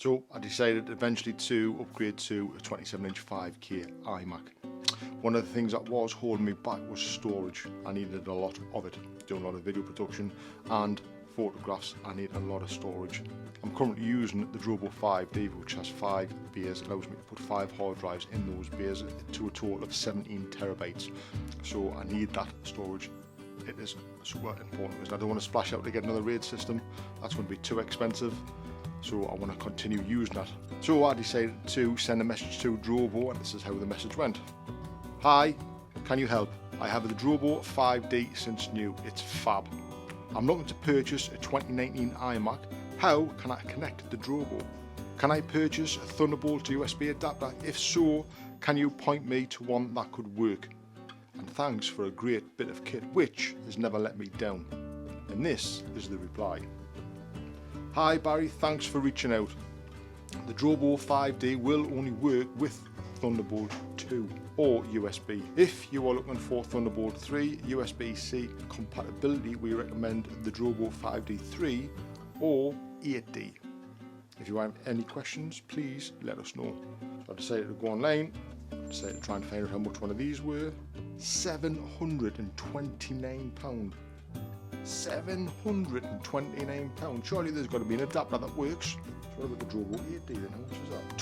So I decided eventually to upgrade to a 27-inch 5K iMac. One of the things that was holding me back was storage. I needed a lot of it, doing a lot of video production and photographs. I need a lot of storage. I'm currently using the Drobo 5D, which has 5 bays, allows me to put 5 hard drives in those bays to a total of 17 terabytes. So I need that storage. It is super important because I don't want to splash out to get another RAID system. That's going to be too expensive. So I want to continue using that. So I decided to send a message to Drobo, and this is how the message went. Hi, can you help? I have the Drobo 5D since new. It's fab. I'm looking to purchase a 2019 iMac. How can I connect the Drobo? Can I purchase a Thunderbolt USB adapter? If so, can you point me to one that could work? And thanks for a great bit of kit which has never let me down. And this is the reply. Hi Barry, thanks for reaching out. The Drobo 5D will only work with Thunderbolt 2 or USB. If you are looking for Thunderbolt 3 USB-C compatibility, we recommend the Drobo 5D 3 or 8D. If you have any questions, please let us know. So I decided to go online, I decided to try and find out how much one of these were. £729. £729. Surely there's got to be an adapter that works. So what about the Drobo 8D then? How much is that?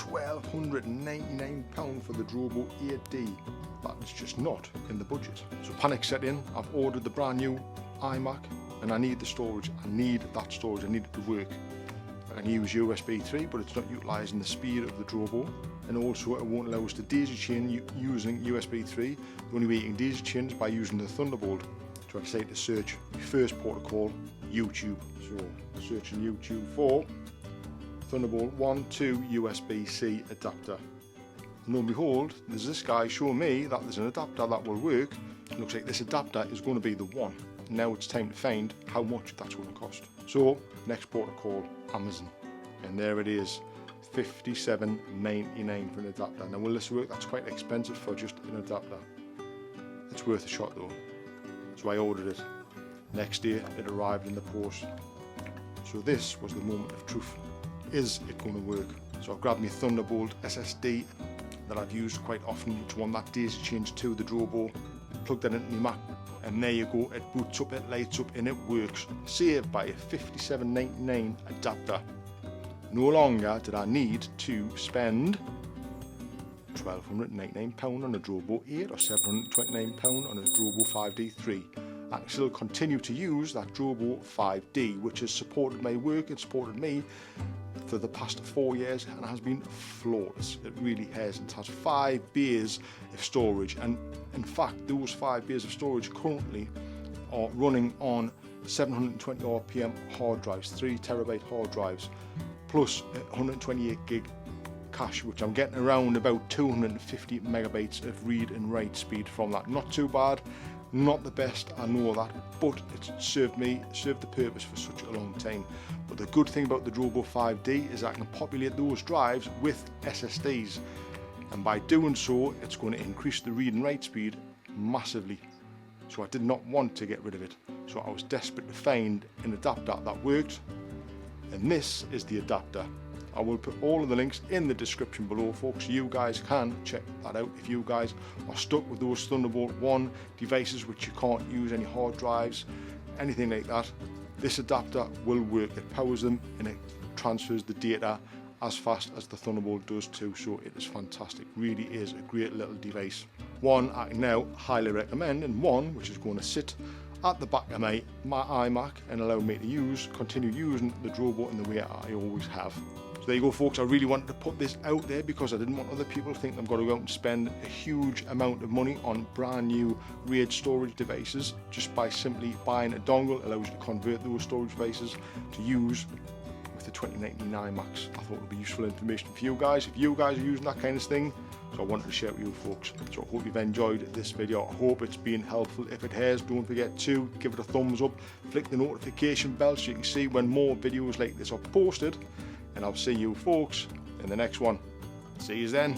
£1,299 for the Drobo 8D. That is just not in the budget. So panic set in. I've ordered the brand new iMac and I need the storage. I need that storage. I need it to work. I can use USB 3, but it's not utilising the speed of the Drobo. And also it won't allow us to daisy chain using USB 3. The only way you can daisy chain is by using the Thunderbolt. So I decided to search my first port of call, YouTube. So searching YouTube for Thunderbolt 1.2 USB-C adapter. And lo and behold, there's this guy showing me that there's an adapter that will work. It looks like this adapter is going to be the one. Now it's time to find how much that's going to cost. So next port of call, Amazon. And there it is, $57.99 for an adapter. Now will this work? That's quite expensive for just an adapter. It's worth a shot though. So I ordered it. Next day it arrived in the post. So this was the moment of truth. Is it going to work? So I've grabbed my Thunderbolt SSD that I've used quite often, which one that daisy chains to the Drobo, plugged that into my Mac, and there you go, it boots up, it lights up, and it works. Saved by a $57.99 adapter. No longer did I need to spend £1,299 on a Drobo 8 or £729 on a Drobo 5D 3. I can still continue to use that Drobo 5D, which has supported my work and supported me for the past 4 years and has been flawless. It really has. It has 5 bays of storage, and in fact those 5 bays of storage currently are running on 720 RPM hard drives, 3 terabyte hard drives, plus 128 gig cache, which I'm getting around about 250 megabytes of read and write speed from that. Not too bad, not the best, I know that, but it's served the purpose for such a long time. But the good thing about the Drobo 5D is I can populate those drives with SSDs, and by doing so it's going to increase the read and write speed massively. So I did not want to get rid of it, so I was desperate to find an adapter that worked, and this is the adapter. I will put all of the links in the description below, folks, so you guys can check that out if you guys are stuck with those Thunderbolt 1 devices which you can't use any hard drives, anything like that. This adapter will work. It powers them and it transfers the data as fast as the Thunderbolt does too, so it is fantastic. Really is a great little device. One I can now highly recommend, and one which is going to sit at the back of my iMac and allow me to continue using the Drobo in the way I always have. So there you go, folks. I really wanted to put this out there because I didn't want other people to think I'm going to go out and spend a huge amount of money on brand new RAID storage devices. Just by simply buying a dongle allows you to convert those storage devices to use with the 2019 iMacs. I thought it would be useful information for you guys if you guys are using that kind of thing. So I wanted to share it with you folks. So I hope you've enjoyed this video. I hope it's been helpful. If it has, don't forget to give it a thumbs up, flick the notification bell so you can see when more videos like this are posted. And I'll see you folks in the next one. See you then.